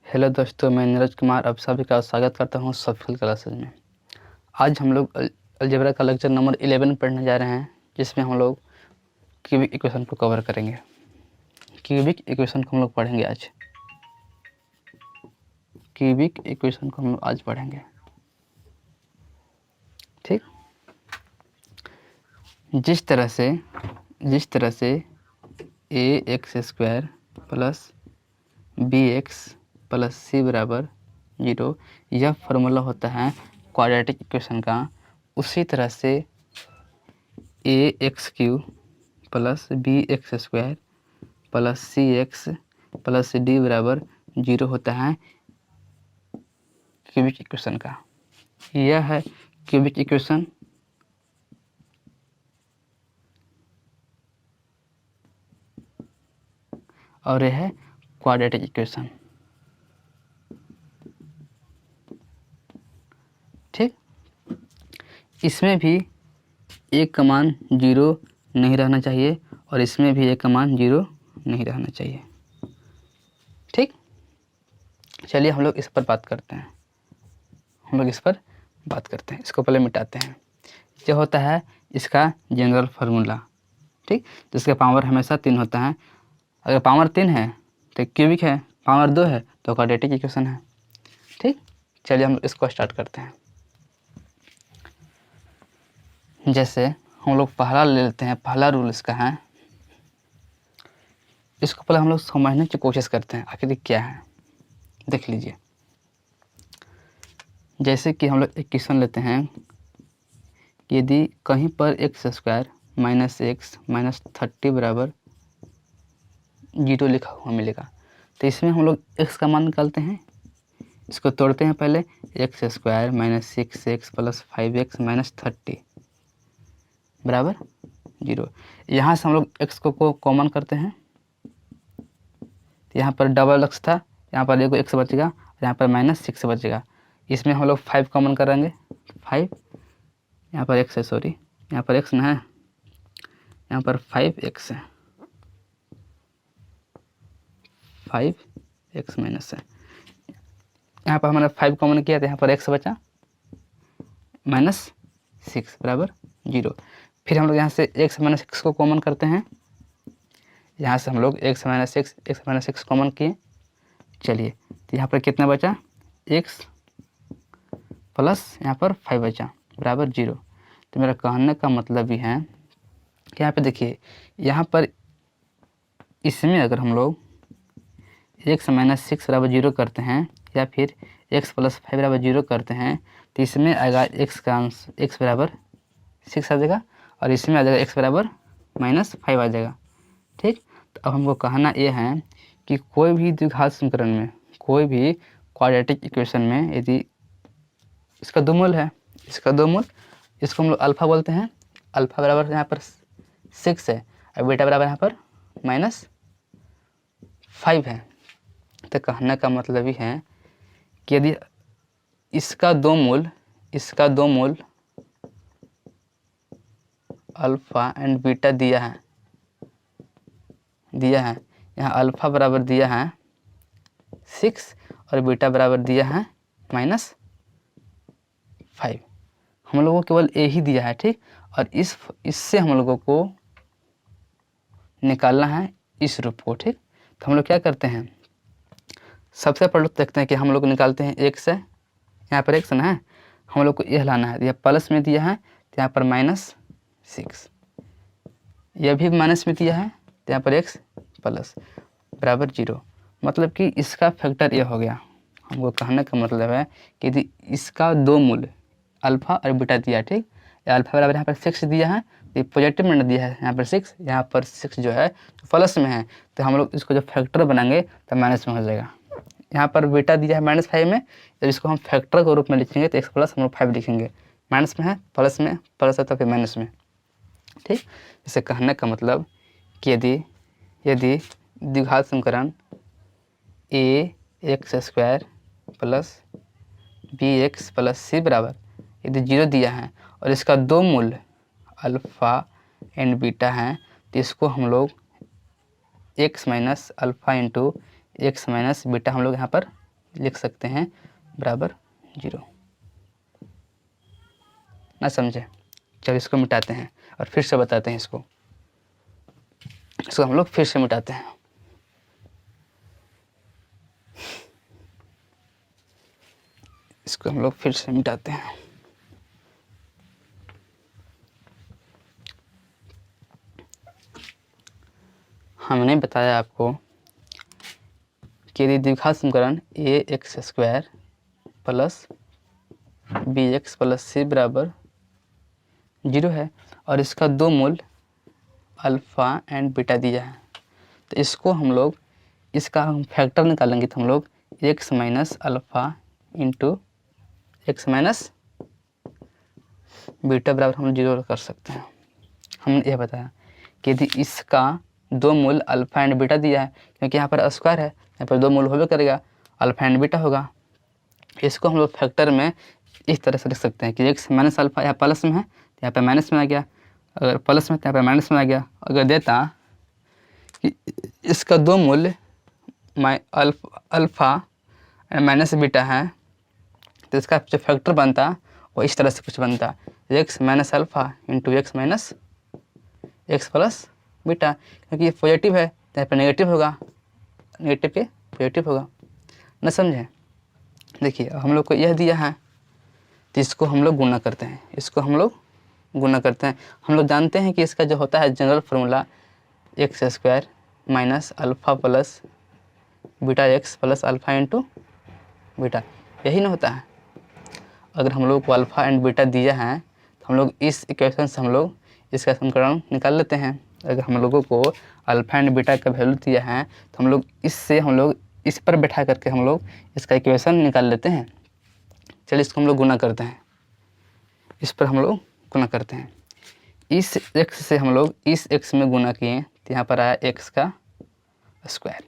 Hello दोस्तों, मैं नीरज कुमार आप सभी का स्वागत करता हूं सफल क्लासेज में। आज हम लोग अलजेब्रा का लेक्चर नंबर 11 पढ़ने जा रहे हैं, जिसमें हम लोग क्यूबिक इक्वेशन को कवर करेंगे। क्यूबिक इक्वेशन को हम लोग पढ़ेंगे आज। क्यूबिक इक्वेशन को हम लोग आज पढ़ेंगे, ठीक। जिस तरह से a x square plus b x plus c बराबर 0 यह फार्मूला होता है क्वाड्रेटिक इक्वेशन का, उसी तरह से a x cube plus b x square plus c x plus d बराबर 0 होता है क्यूबिक इक्वेशन का। यह है क्यूबिक इक्वेशन। और यह है क्वाड्रेटिक इक्वेशन, ठीक। इसमें भी एक का मान 0 नहीं रहना चाहिए और इसमें भी एक का मान 0 नहीं रहना चाहिए, ठीक। चलिए हम लोग इस पर बात करते हैं। इसको पहले मिटाते हैं। जो होता है इसका जनरल फार्मूला, ठीक। जिसका पावर हमेशा 3 होता है। अगर पावर 3 है तो क्यूबिक है, पावर 2 है तो क्वाड्रेटिक इक्वेशन है, ठीक। चलिए हम इसको स्टार्ट करते हैं। जैसे हम लोग पहला ले लेते हैं, पहला रूल इसका है। इसको पहले हम लोग समझने की कोशिश करते हैं आखिर क्या है। देख लीजिए, जैसे कि हम लोग एक क्वेश्चन लेते हैं, यदि कहीं पर x square minus x minus 30 बराबर 0 लिखा हुआ मिलेगा, तो इसमें हम लोग एक्स का मान निकालते हैं। इसको तोड़ते हैं पहले। X square minus 6x plus 5x minus 30 बराबर 0। यहाँ से हम लोग एक्स को कॉमन करते हैं। यहाँ पर डबल एक्स था, यहाँ पर एक एक्स बचेगा, यहाँ पर माइनस 6 बचेगा। इसमें हम लोग 5 कॉमन करेंगे। 5 यहाँ पर एक्स है, सॉरी यहाँ पर एक्स ना है, यहाँ पर 5x है, 5x माइनस है। यहाँ पर हमने 5 कॉमन किया तो यहाँ पर x बचा माइनस 6 बराबर 0। फिर हम लोग यहाँ से x माइनस 6 को कॉमन करते हैं। यहाँ से हम लोग x माइनस 6 कॉमन किए। चलिए, तो यहाँ पर कितना बचा, x प्लस यहाँ पर 5 बचा बराबर 0। तो मेरा कहने का मतलब भी है कि यहाँ पे देखिए, यहाँ पर इसमें अगर हम लोग x माइनस 6 बराबर 0 करते हैं या फिर x प्लस 5 बराबर 0 करते हैं, तो इसमें आएगा x का आंसर x बराबर 6 आ जाएगा और इसमें आ जाएगा x बराबर माइनस 5 आ जाएगा, ठीक। तो अब हमको कहना ये है कि कोई भी द्विघात समीकरण में, कोई भी क्वाड्रेटिक इक्वेशन में, यदि इसका दो मूल है, इसको हम लोग अल्फा बोलते हैं। अल्फा बराबर यहाँ पर 6 है और बीटा बराबर यहाँ पर माइनस 5 है। तो कहने का मतलब ही है कि यदि इसका दो मूल अल्फा एंड बीटा दिया है, यहाँ अल्फा बराबर दिया है 6 और बीटा बराबर दिया है माइनस 5। हम लोगों को केवल ए ही दिया है, ठीक। और इससे हम लोगों को निकालना है इस रूप को, ठीक। तो हम लोग क्या करते हैं, सबसे पहले देखते हैं कि हम लोग निकालते हैं x है, यहाँ पर x ना है, हम लोग को यह लाना है। यह प्लस में दिया है तो यहाँ पर माइनस 6, यह भी माइनस में दिया है तो यहाँ पर x प्लस बराबर 0। मतलब कि इसका फैक्टर यह हो गया। हमको कहने का मतलब है कि यदि इसका दो मूल अल्फा और बीटा दिया, ठीक। अल्फा बराबर यहाँ पर 6 दिया है, तो पॉजिटिव में दिया है, यहाँ पर 6, यहाँ पर 6 जो है प्लस में है, तो हम लोग इसको जब फैक्टर बनाएंगे तो माइनस में हो जाएगा। यहाँ पर बीटा दिया है माइनस 5 में, जब इसको हम फैक्टर के रूप में लिखेंगे तो x प्लस हम लोग 5 लिखेंगे। माइनस में है, प्लस है तो फिर माइनस में, ठीक। इसे कहने का मतलब कि यदि द्विघात समीकरण a x square plus b x plus c बराबर यदि 0 दिया है और इसका दो मूल अल्फ़ा एंड बीटा हैं, तो इसको हम लोग x minus alpha into x minus beta हम लोग यहाँ पर लिख सकते हैं बराबर 0। ना समझे? चलिए इसको मिटाते हैं और फिर से बताते हैं इसको हम लोग फिर से मिटाते हैं। इसको हम लोग फिर से मिटाते हैं। हमने बताया आपको कि यदि द्विघात समीकरण ax² plus bx plus c बराबर 0 है और इसका दो मूल अल्फ़ा एंड बीटा दिया है, तो इसको हम लोग इसका हम फैक्टर निकालेंगे तो हम लोग x minus alpha into x minus beta बराबर हम 0 कर सकते हैं। हमने यह बताया कि यदि इसका दो मूल अल्फ़ा एंड बीटा दिया है, क्योंकि यहाँ पर स्क्वायर है, यहाँ पर दो मूल होबे करेगा, अल्फ़ा एंड बीटा होगा। इसको हम लोग फैक्टर में इस तरह से लिख सकते हैं कि x माइनस अल्फ़ा यहाँ प्लस में है तो यहाँ पर माइनस में आ गया, अगर प्लस में तो यहाँ पर माइनस में आ गया। अगर देता कि इसका दो मूल्य अल्फ़ा माइनस बीटा है तो इसका जो फैक्टर बनता वो इस तरह से कुछ बनता, x minus alpha into x minus x plus beta, क्योंकि ये पॉजिटिव है तो यहाँ पर नेगेटिव होगा, नेगेटिव पे पॉजिटिव होगा। न समझे? देखिए हम लोग को यह दिया है तो इसको हम लोग गुना करते हैं, इसको हम लोग गुना करते हैं। हम लोग जानते हैं कि इसका जो होता है general formula x² minus alpha plus beta x plus alpha into beta, यही ना होता है। अगर हम लोग को अल्फ़ा एंड बीटा दिया है तो हम लोग इस इक्वेशन से हम लोग इसका समीकरण निकाल लेते हैं। अगर हम लोगों को अल्फ़ा एंड बीटा का वैल्यू दिया है तो हम लोग इससे हम लोग इस पर बैठा करके हम लोग इसका इक्वेशन निकाल लेते हैं। चलिए इसको हम लोग गुना करते हैं, इस पर हम लोग गुना करते हैं। इस x से हम लोग इस x में गुना किए तो यहाँ पर आया x का स्क्वायर,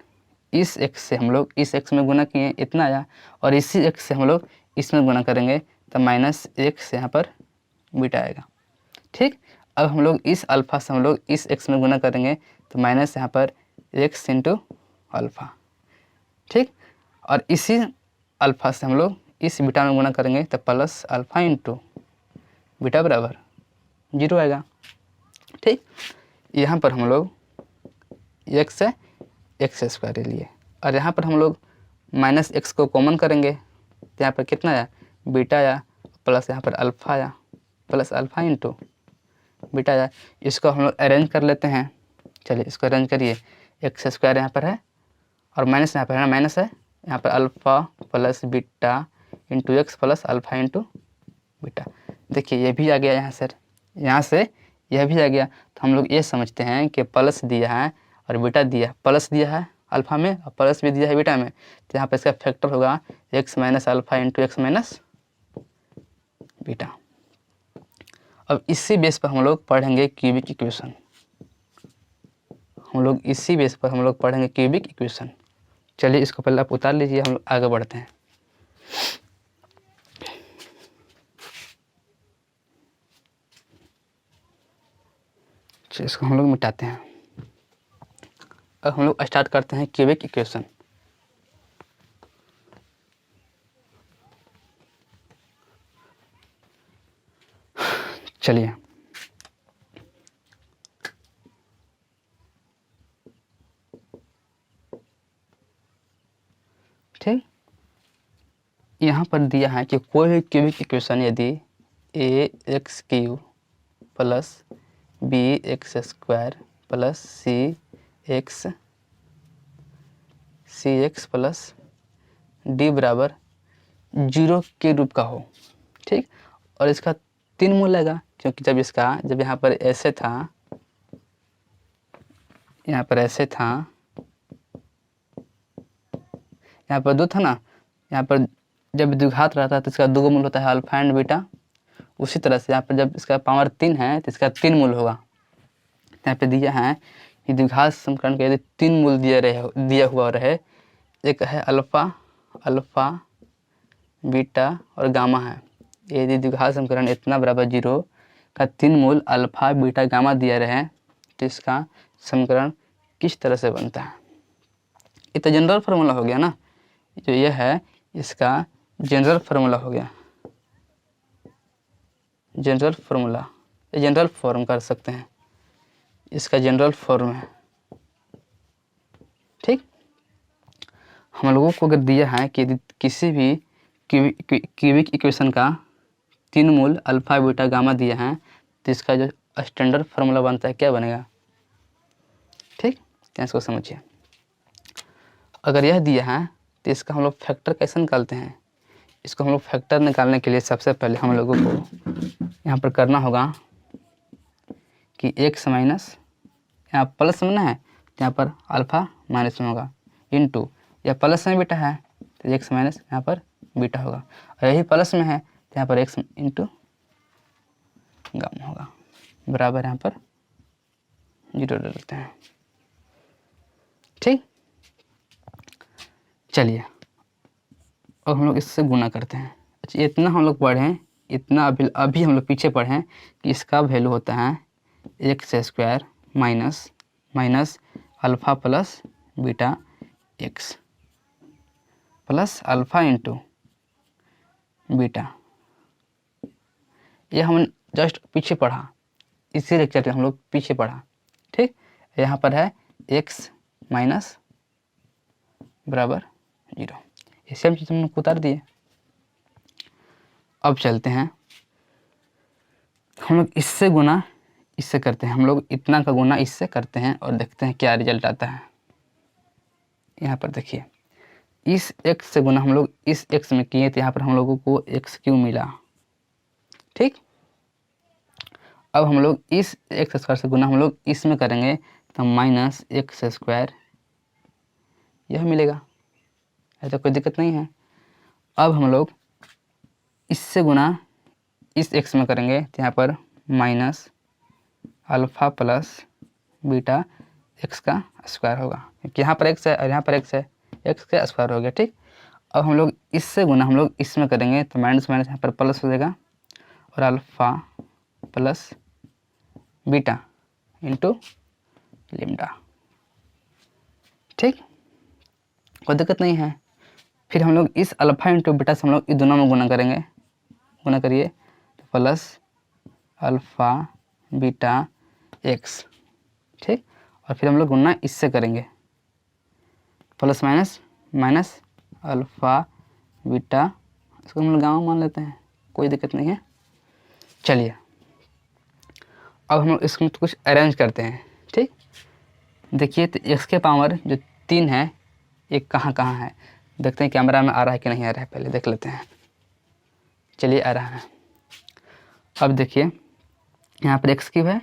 इस x से हम लोग इस x में गुना किए इतना आया, और इसी x से हम लोग इसमें गुना करेंगे तो माइनस x यहाँ पर बीटा आएगा। ठीक, अब हम लोग इस अल्फ़ा से हम लोग इस x में गुना करेंगे तो माइनस यहाँ पर x इंटू अल्फ़ा। ठीक, और इसी अल्फ़ा से हम लोग इस बीटा में गुना करेंगे तो प्लस अल्फ़ा इंटू बीटा बराबर 0 आएगा। ठीक, यहाँ पर हम लोग x² ले लिए और यहाँ पर हम लोग माइनस x को कॉमन करेंगे तो यहाँ पर कितना आया, बीटा आया, प्लस यहाँ पर अल्फ़ा आया, प्लस अल्फ़ा इंटू बीटा आया। इसको हम लोग अरेंज कर लेते हैं। चलिए इसको अरेंज करिए, x² यहाँ पर है और माइनस यहाँ पर है ना, माइनस है, यहाँ पर alpha plus beta into x plus alpha into beta. देखिए ये भी आ गया यहाँ से, यहाँ से यह भी आ गया। तो हम लोग ये समझते हैं कि प्लस दिया है और बीटा दिया, प्लस दिया है अल्फ़ा में और प्लस भी दिया है बीटा में, तो यहाँ पर इसका फैक्टर होगा x minus alpha into x minus beta. अब इसी बेस पर हम लोग पढ़ेंगे क्यूबिक इक्वेशन, हम लोग इसी बेस पर हम लोग पढ़ेंगे क्यूबिक इक्वेशन। चलिए इसको पहले आप उतार लीजिए, हम लोग आगे बढ़ते हैं। चलिए इसको हम लोग मिटाते हैं। अब हम लोग स्टार्ट करते हैं क्यूबिक इक्वेशन। चलिए ठीक, यहाँ पर दिया है कि कोई भी क्यूबिक इक्वेशन यदि ax³ plus bx² plus cx plus d बराबर 0 के रूप का हो। ठीक, और इसका 3 मूल लगेगा, क्योंकि जब यहाँ पर ऐसे था, यहाँ पर ऐसे था, यहाँ पर 2 था ना, यहाँ पर जब द्विघात रहता है तो इसका 2 मूल होता है अल्फ़ा एंड बीटा। उसी तरह से यहाँ पर जब इसका पावर 3 है तो इसका 3 मूल होगा। यहाँ पे दिया है कि द्विघात समीकरण के यदि 3 मूल दिया हुआ रहे, एक है अल्फ़ा बीटा और गामा है। यदि द्विघात समीकरण इतना बराबर 0 का 3 मूल अल्फ़ा बीटा गामा दिया रहे तो इसका समीकरण किस तरह से बनता है। ये तो जनरल फार्मूला हो गया ना, जो यह है इसका जनरल फार्मूला हो गया, जनरल फार्मूला, जनरल फॉर्म कर सकते हैं, इसका जनरल फॉर्म है। ठीक, हम लोगों को अगर दिया है कि किसी भी क्यूबिक इक्वेशन का 3 मूल अल्फा बीटा गामा दिया है तो इसका जो स्टैंडर्ड फार्मूला बनता है क्या बनेगा। ठीक, क्या इसको समझिए। अगर यह दिया है तो इसका हम लोग फैक्टर कैसे निकालते हैं। इसको हम लोग फैक्टर निकालने के लिए सबसे पहले हम लोगों को यहाँ पर करना होगा कि x माइनस, यहाँ प्लस में है तो यहाँ पर अल्फ़ा माइनस में होगा, इनटू यह प्लस में बीटा है तो x माइनस यहाँ पर बीटा होगा, और यही प्लस में है तो यहाँ पर x इंटू गामा होगा, बराबर यहाँ पर 0 डालते हैं। ठीक, चलिए अब हम लोग इससे गुना करते हैं। अच्छा, इतना हम लोग पढ़े हैं, इतना अभी हम लोग पीछे पढ़े हैं कि इसका वैल्यू होता है x square minus alpha plus beta x plus alpha into beta. यह हम जस्ट पीछे पढ़ा, इसी लेक्चर में हम लोग पीछे पढ़ा। ठीक, यहाँ पर है x माइनस बराबर 0, ये सेम चीज़ हम लोग उतार दिए। अब चलते हैं, हम लोग इससे गुना इससे करते हैं, हम लोग इतना का गुना इससे करते हैं और देखते हैं क्या रिजल्ट आता है। यहाँ पर देखिए, इस x से गुना हम लोग इस x में किए तो यहाँ पर हम लोगों को x क्यों मिला। ठीक, अब हम लोग इस एक्स स्क्वायर से गुना हम लोग इसमें करेंगे तो माइनस एक्स स्क्वायर यह मिलेगा, ऐसा कोई दिक्कत नहीं है। अब हम लोग इससे गुना इस एक्स में करेंगे तो यहाँ पर minus alpha plus beta x का स्क्वायर होगा, क्योंकि यहाँ पर एक्स है और यहाँ पर एक्स है, एक्स का स्क्वायर हो गया। ठीक, अब हम लोग इससे गुना हम लोग इसमें करेंगे तो माइनस माइनस यहाँ पर प्लस हो जाएगा, और अल्फ़ा प्लस बीटा इंटू लिम्डा। ठीक, कोई दिक्कत नहीं है। फिर हम लोग इस अल्फ़ा इंटू बीटा से हम लोग इस दोनों में गुना करेंगे, गुना करिए तो प्लस अल्फ़ा बीटा एक्स। ठीक, और फिर हम लोग गुना इससे करेंगे, plus minus minus alpha beta, इसको हम लोग गामा मान लेते हैं, कोई दिक्कत नहीं है। चलिए अब हम लोग इसको कुछ अरेंज करते हैं। ठीक, देखिए तो x के पावर जो 3 है ये कहाँ कहाँ है, देखते हैं कैमरा में आ रहा है कि नहीं आ रहा है, पहले देख लेते हैं। चलिए आ रहा है। अब देखिए यहाँ पर x क्यूब है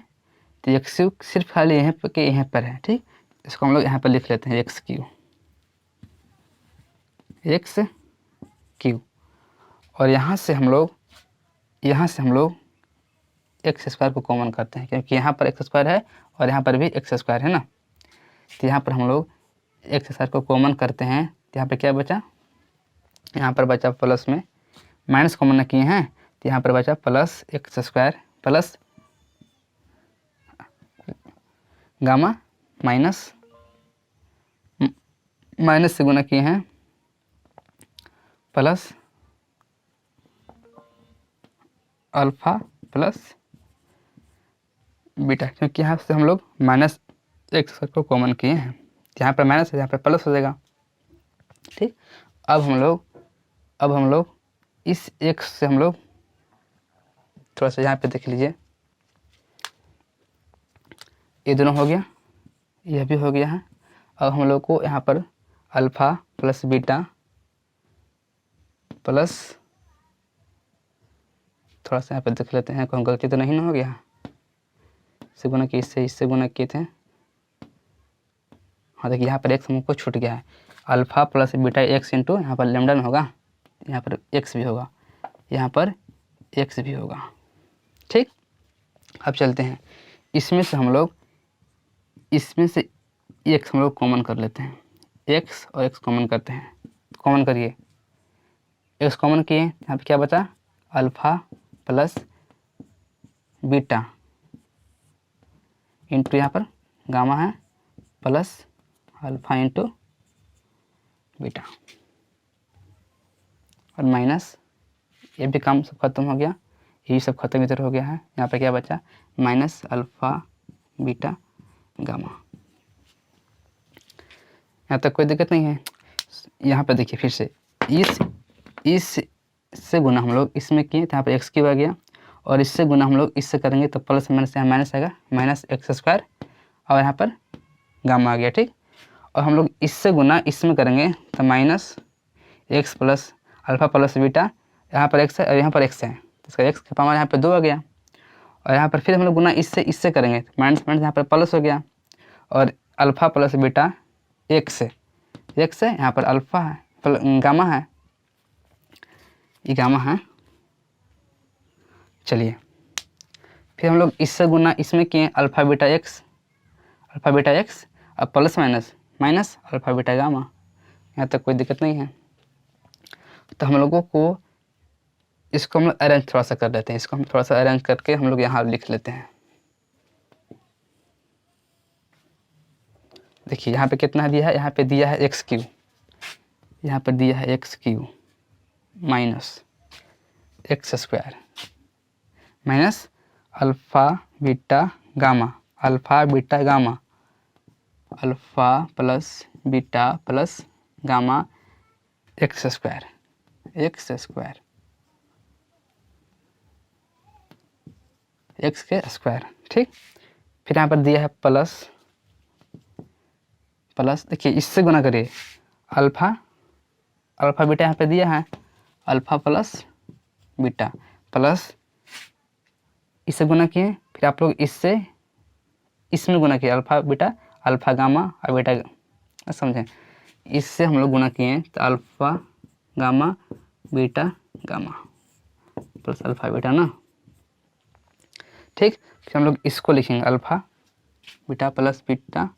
तो x क्यूब सिर्फ खाली यहाँ पर है। ठीक, इसको हम लोग यहाँ पर लिख लेते हैं x क्यूब, और यहाँ से हम लोग एक्स स्क्वायर को कॉमन करते हैं, क्योंकि यहाँ पर एक्स स्क्वायर है और यहाँ पर भी एक्स स्क्वायर है ना, तो यहाँ पर हम लोग एक्स स्क्वायर को कॉमन करते हैं तो यहाँ पर क्या बचा, यहाँ पर बचा प्लस में माइनस कॉमन किए हैं तो यहाँ पर बचा plus x square plus gamma minus से गुना किए हैं प्लस अल्फ़ा प्लस बीटा, क्योंकि यहाँ से हम लोग माइनस एक्स को कॉमन किए हैं, यहाँ पर माइनस है यहाँ पर प्लस हो जाएगा। ठीक, अब हम लोग इस एक्स से हम लोग थोड़ा सा यहाँ पे देख लीजिए, ये दोनों हो गया, यह भी हो गया है। अब हम लोग को यहाँ पर अल्फ़ा प्लस बीटा प्लस, थोड़ा सा यहाँ पर देख लेते हैं कोई गलती तो नहीं ना हो गया, इससे गुना किए इससे गुना किए थे। हाँ देखिए यहाँ पर एक्स हमको छूट गया है, alpha plus beta x into यहाँ पर लैम्डा होगा, यहाँ पर एक्स भी होगा, यहाँ पर एक्स भी होगा। ठीक, अब चलते हैं, इसमें से एक्स हम लोग कॉमन कर लेते हैं, एक्स और एक्स कॉमन करते हैं, कॉमन करिए, एक्स कॉमन किए, यहाँ पे क्या बचा अल्फ़ा प्लस बीटा इंटू यहाँ पर गामा है प्लस अल्फ़ा इंटू बीटा। और माइनस, ये भी काम सब खत्म हो गया, ये सब खत्म इधर हो गया है। यहाँ पे क्या बचा, माइनस अल्फ़ा बीटा गामा। यहाँ तक कोई दिक्कत नहीं है। यहाँ पे देखिए फिर से इस से गुना हम लोग इसमें किए तो यहाँ पे एक्स क्यूब आ गया, और इससे गुना हम लोग इससे करेंगे तो प्लस माइनस यहाँ माइनस आएगा, माइनस एक्स स्क्वायर, और यहाँ पर गामा आ गया। ठीक, और हम लोग इससे गुना इसमें करेंगे तो minus x plus alpha plus beta, यहाँ पर एक्स है और यहाँ पर एक्स है, तो इसका एक्स का पावर यहाँ पर 2 आ गया। और यहाँ पर फिर हम लोग गुना इससे करेंगे तो माइनस माइनस यहाँ पर प्लस हो गया, और अल्फ़ा प्लस बीटा एक्स है, यहाँ पर अल्फ़ा है, गामा है, ये गामा है। चलिए फिर हम लोग इससे गुना इसमें किए अल्फ़ा बीटा एक्स अब plus minus minus alpha beta gamma. यहाँ तक कोई दिक्कत नहीं है। तो हम लोगों को इसको हम लोग अरेंज थोड़ा सा कर लेते हैं, इसको हम थोड़ा सा अरेंज करके हम लोग यहाँ लिख लेते हैं। देखिए यहाँ पे कितना दिया है, यहाँ पे दिया है एक्स क्यू, यहाँ पर दिया है x Q minus x square minus alpha beta gamma, alpha beta plus gamma x square x के स्क्वायर। ठीक, फिर यहाँ पर दिया है प्लस देखिए इससे गुना करिए, अल्फ़ा बीटा यहाँ पे दिया है, अल्फ़ा प्लस बीटा प्लस इससे गुना किए, फिर आप लोग इसमें गुना किए अल्फ़ा गामा और बीटा, समझें, इससे हम लोग गुना किए तो alpha gamma beta gamma plus alpha beta ना। ठीक, फिर हम लोग इसको लिखेंगे alpha beta plus beta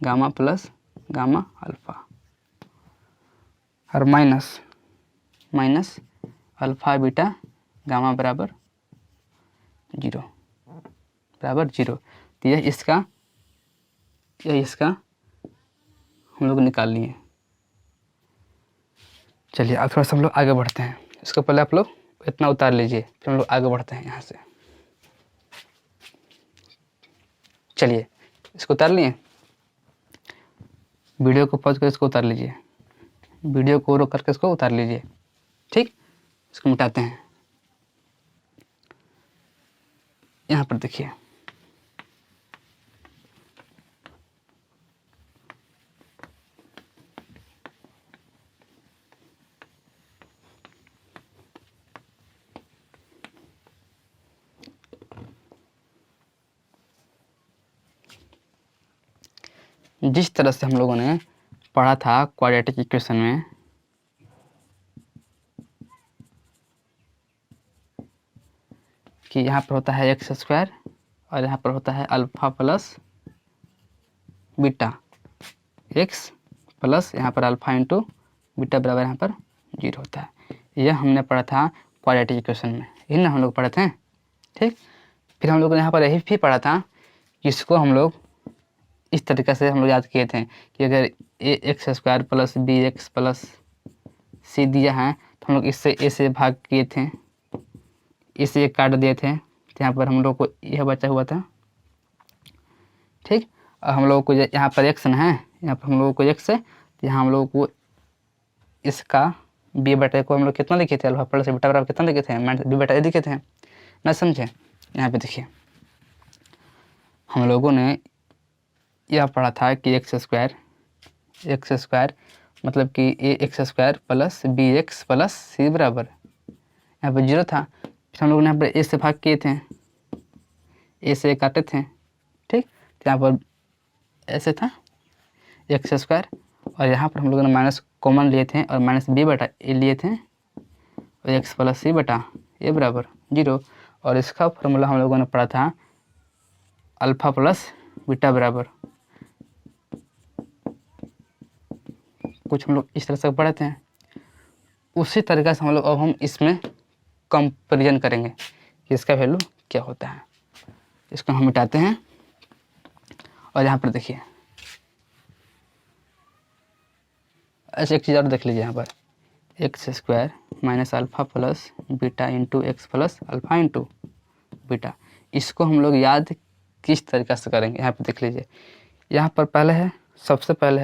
gamma plus gamma alpha, और माइनस अल्फ़ा बीटा गामा बराबर 0 तो यह इसका हम लोग निकाल लिए। चलिए अब थोड़ा सा हम लोग आगे बढ़ते हैं। इसको पहले आप लोग इतना उतार लीजिए, फिर हम लोग आगे बढ़ते हैं यहाँ से। चलिए इसको उतार लिए, वीडियो को पॉज कर इसको उतार लीजिए, वीडियो को रोक करके इसको उतार लीजिए। ठीक, इसको मिटाते हैं। यहाँ पर देखिए जिस तरह से हम लोगों ने पढ़ा था क्वाड्रेटिक इक्वेशन में, कि यहाँ पर होता है एक्स स्क्वायर और यहाँ पर होता है alpha plus beta x plus यहाँ पर अल्फ़ा इंटू बीटा बराबर यहाँ पर 0 होता है। यह हमने पढ़ा था क्वाड्रेटिक इक्वेशन में, यही ना हम लोग पढ़े थे। ठीक, फिर हम लोग ने यहाँ पर यही भी पढ़ा था कि इसको हम लोग इस तरीक़े से हम लोग याद किए थे कि अगर a x square plus b x plus c दिया है तो हम लोग इससे ए से भाग किए थे, इसे काट दिए थे, तो यहाँ पर हम लोग को यह बचा हुआ था। ठीक, और हम लोगों को यहाँ पर एक्स है, यहाँ पर हम लोगों को एक्स है, तो यहाँ हम लोगों को इसका बी बटे को हम लोग कितना लिखे थे, अल्फा प्लस बीटा बराबर कितना लिखे थे, माइनस बी बटा ए लिखे थे ना, समझे। यहाँ पे देखिए हम लोगों ने यह पढ़ा था कि एक्स स्क्वायर मतलब कि a x square plus b x plus c बराबर यहाँ पर 0 था। फिर हम लोगों ने यहाँ पर ए से भाग किए थे, ए से काटे थे। ठीक, तो यहाँ पर ऐसे था एक्स स्क्वायर, और यहाँ पर हम लोगों ने माइनस कॉमन लिए थे और माइनस बी बटा ए लिए थे, और एक्स प्लस सी बटा ए बराबर 0। और इसका फॉर्मूला हम लोगों ने पढ़ा था अल्फ़ा प्लस बीटा बराबर, कुछ हम लोग इस तरह से पढ़े थे। उसी तरीक़े से हम लोग अब हम इसमें कंपेरिजन करेंगे कि इसका वैल्यू क्या होता है। इसको हम मिटाते हैं, और यहाँ पर देखिए ऐसे एक चीज़ और देख लीजिए, यहाँ पर x square minus alpha plus beta into x plus alpha into beta. इसको हम लोग याद किस तरीक़े से करेंगे, यहाँ पे देख लीजिए। यहाँ पर पहले है, सबसे पहले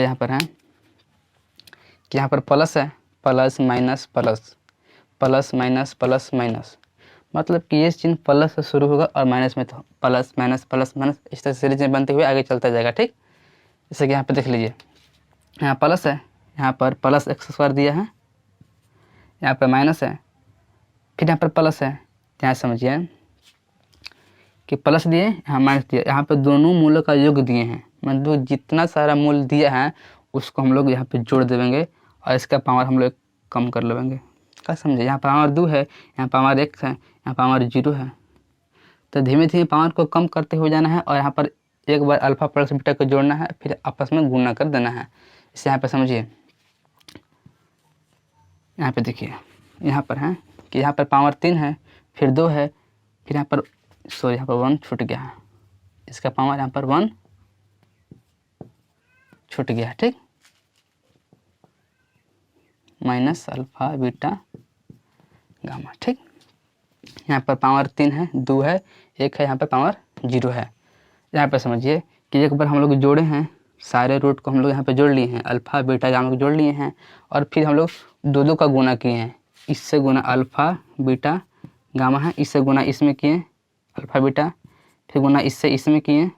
यहाँ पर है कि यहाँ पर प्लस है, plus minus plus, plus minus plus minus, मतलब कि ये चिन्ह प्लस से शुरू होगा और माइनस में तो प्लस माइनस प्लस माइनस इस तरह से सीरीज में बनते हुए आगे चलता जाएगा। ठीक, जैसे कि यहाँ पे देख लीजिए, यहाँ प्लस है, यहाँ पर प्लस एक्स स्क्वायर दिया है, यहाँ पर माइनस है, फिर यहाँ पर प्लस है। यहाँ समझिए कि प्लस दिए, यहाँ माइनस दिया, यहाँ पे दोनों मूलों का योग दिए हैं, मतलब जितना सारा मूल दिया है उसको हम लोग यहाँ पे जोड़ देंगे और इसका पावर हम लोग कम कर लेंगे। क्या समझे, यहाँ पावर 2 है, यहाँ पावर 1 है, यहाँ पावर 0 है, तो धीमे धीमे पावर को कम करते हुए जाना है और यहाँ पर एक बार अल्फ़ा प्लस बीटा को जोड़ना है, फिर आपस में गुणा कर देना है। इसे यहाँ पे समझिए, यहाँ पे देखिए, यहाँ पर है कि यहाँ पर पावर 3 है, फिर 2 है, फिर यहाँ पर सॉरी यहाँ पर 1 छूट गया है, इसका पावर यहाँ पर 1 छूट गया है। ठीक, माइनस अल्फ़ा बीटा गामा। ठीक, यहाँ पर पावर 3 है, 2 है, 1 है, यहाँ पर पावर 0 है। यहाँ पर समझिए कि एक बार हम लोग जोड़े हैं, सारे रूट को हम लोग यहाँ पे जोड़ लिए हैं, अल्फ़ा बीटा गामा को जोड़ लिए हैं और फिर हम लोग दो का गुना किए हैं, इससे गुना अल्फ़ा बीटा गामा है, इससे गुना इसमें किए अल्फ़ा बीटा, फिर गुना इससे इसमें किए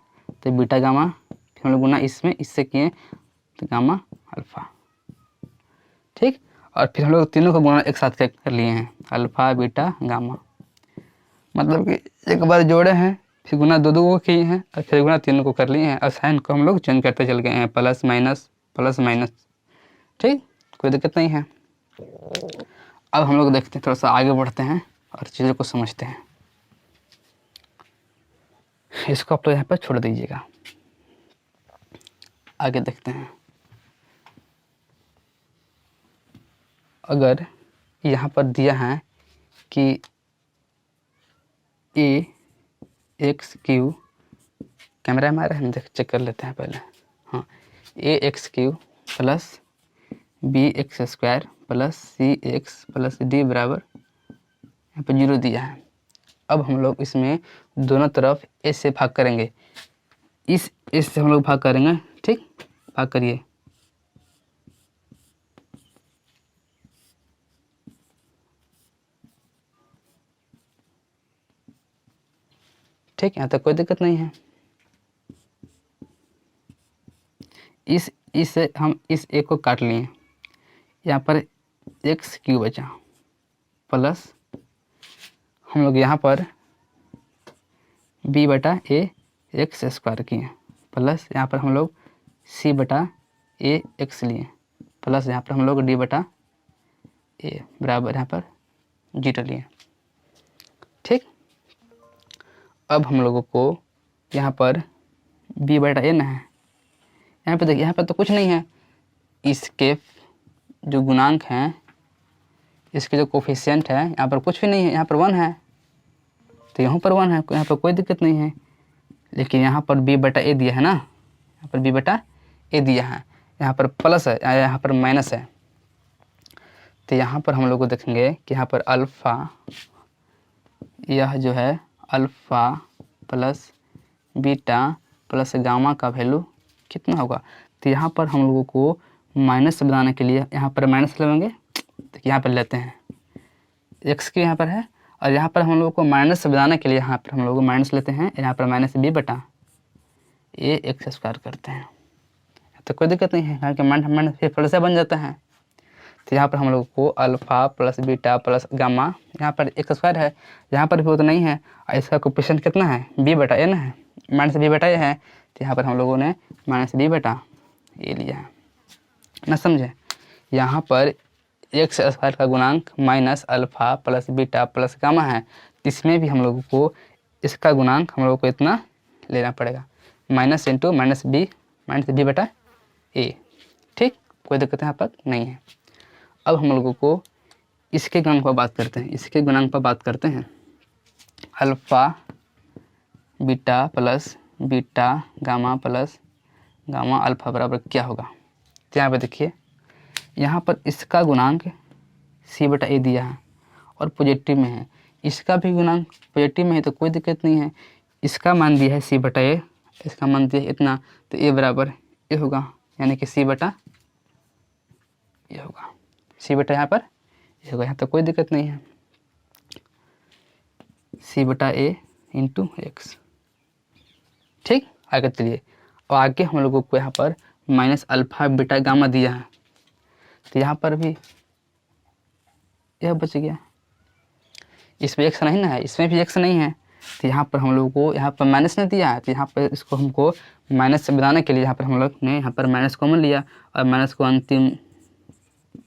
तो बीटा गामा, फिर हम लोग गुना इसमें इससे किए तो गामा अल्फ़ा। ठीक, और फिर हम लोग तीनों का गुणा एक साथ कर लिए हैं, अल्फ़ा बीटा गामा, मतलब कि एक बार जोड़े हैं, फिर गुना दो को किए हैं और फिर गुना तीनों को कर लिए हैं और साइन को हम लोग चेंज करते चल गए हैं, प्लस माइनस प्लस माइनस। ठीक, कोई दिक्कत नहीं है। अब हम लोग देखते हैं, थोड़ा सा आगे बढ़ते हैं और चीज़ों को समझते हैं। इसको आप लोग यहाँ पर छोड़ दीजिएगा, आगे देखते हैं। अगर यहाँ पर दिया है कि ए एक्स क्यू, कैमरा में आ रहा है, देख चेक कर लेते हैं पहले। हाँ, a x cube plus b x square plus c x plus d बराबर यहाँ पर 0 दिया है। अब हम लोग इसमें दोनों तरफ ए से भाग करेंगे, इस ए से हम लोग भाग करेंगे। ठीक, भाग करिए। ठीक, यहाँ तक कोई दिक्कत नहीं है। इस हम इस ए को काट लिए, यहाँ पर एक्स क्यू बचा प्लस हम लोग यहाँ पर बी बटा ए एक्स स्क्वायर किए प्लस यहाँ पर हम लोग सी बटा ए एक्स लिए प्लस यहाँ पर हम लोग डी बटा ए बराबर यहाँ पर 0 लिए। ठीक, अब हम लोगों को यहाँ पर बी बटा ए ना है, यहाँ पे देखिए, यहाँ पे तो कुछ नहीं है, इसके जो गुणांक हैं, इसके जो कोफिशिएंट है, यहाँ पर कुछ भी नहीं है, यहाँ पर 1 है तो यहाँ पर 1 है, यहाँ पर कोई दिक्कत नहीं है। लेकिन यहाँ पर बी बटा ए दिया है ना, यहाँ पर बी बटा ए दिया है, यहाँ पर प्लस है, यहाँ पर माइनस है, तो यहाँ पर हम लोग को देखेंगे कि यहाँ पर अल्फ़ा, यह जो है alpha plus beta plus gamma का वैल्यू कितना होगा। तो यहाँ पर हम लोगों को माइनस बनाने के लिए यहाँ पर माइनस लेंगे, तो यहाँ पर लेते हैं एक्स की यहाँ पर है, और यहाँ पर हम लोगों को माइनस बनाने के लिए यहाँ पर हम लोग माइनस लेते हैं, यहाँ पर माइनस बी बटा ए एक्स स्क्वायर करते हैं, तो कोई दिक्कत नहीं है, यहाँ के माइनस फिर फिर से बन जाता है। तो यहाँ पर हम लोग को alpha plus beta plus gamma, यहाँ पर एक्स स्क्वायर है, यहाँ पर भी वो तो नहीं है, और इसका कोफिशिएंट कितना है, बी बटा ए ना है, माइनस बी बटा ए है, तो यहाँ पर हम लोगों ने माइनस बी बटा ए लिया है ना, समझे। यहाँ पर एक्स स्क्वायर का गुणांक minus alpha plus beta plus gamma है, इसमें भी हम लोगों को इसका गुणांक हम लोगों को इतना लेना पड़ेगा, माइनस इंटू माइनस बी बटा ए। ठीक, कोई दिक्कत यहाँ पर नहीं है। अब हम लोगों को इसके गुणांक पर बात करते हैं, इसके गुणांक पर बात करते हैं। Alpha beta plus beta gamma plus gamma alpha बराबर क्या होगा। तो यहाँ पे देखिए, यहाँ पर इसका गुणांक c/a दिया है और पॉजिटिव में है, इसका भी गुणांक पॉजिटिव में है तो कोई दिक्कत नहीं है। इसका मान दिया है c/a, इसका मान दिया है इतना, तो a बराबर ये होगा, यानी कि c/a ये होगा, c/a यहाँ पर ये होगा, यहाँ तो कोई दिक्कत नहीं है, c/a इंटू एक्स। ठीक, आगे चलिए, और आगे हम लोगों को यहाँ पर माइनस अल्फा बीटा गामा दिया है, तो यहाँ पर भी यह बच गया, इसमें एक्स नहीं ना है, इसमें भी एक्स नहीं है, तो यहाँ पर हम लोगों को यहाँ पर माइनस नहीं दिया है, तो यहाँ पर इसको हमको माइनस से बनाने के लिए यहाँ पर हम लोग ने यहाँ पर माइनस कॉमन लिया और माइनस को अंतिम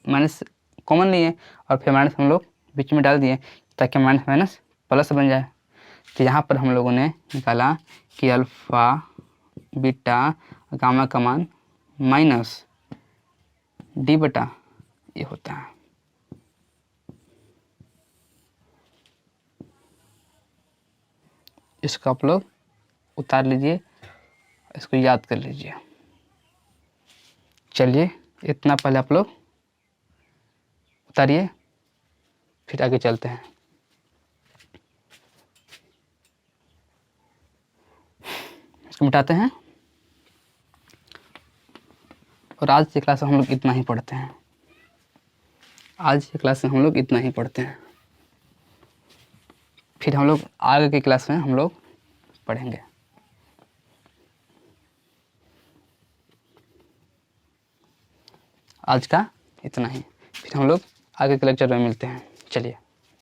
माइनस कॉमन लिए और फिर माइनस हम लोग बीच में डाल दिए ताकि माइनस माइनस प्लस बन जाए। तो यहाँ पर हम लोगों ने निकाला कि अल्फ़ा बीटा गामा का मान माइनस d/, ये होता है। इसको आप लोग उतार लीजिए, इसको याद कर लीजिए। चलिए, इतना पहले आप लोग उतारिए, फिर आगे चलते हैं। इसको मिटाते हैं और आज की क्लास में हम लोग इतना ही पढ़ते हैं। आज की क्लास में हम लोग इतना ही पढ़ते हैं, फिर हम लोग आगे की क्लास में हम लोग पढ़ेंगे। आज का इतना ही, फिर हम लोग आगे के लेक्चर में मिलते हैं। चलिए।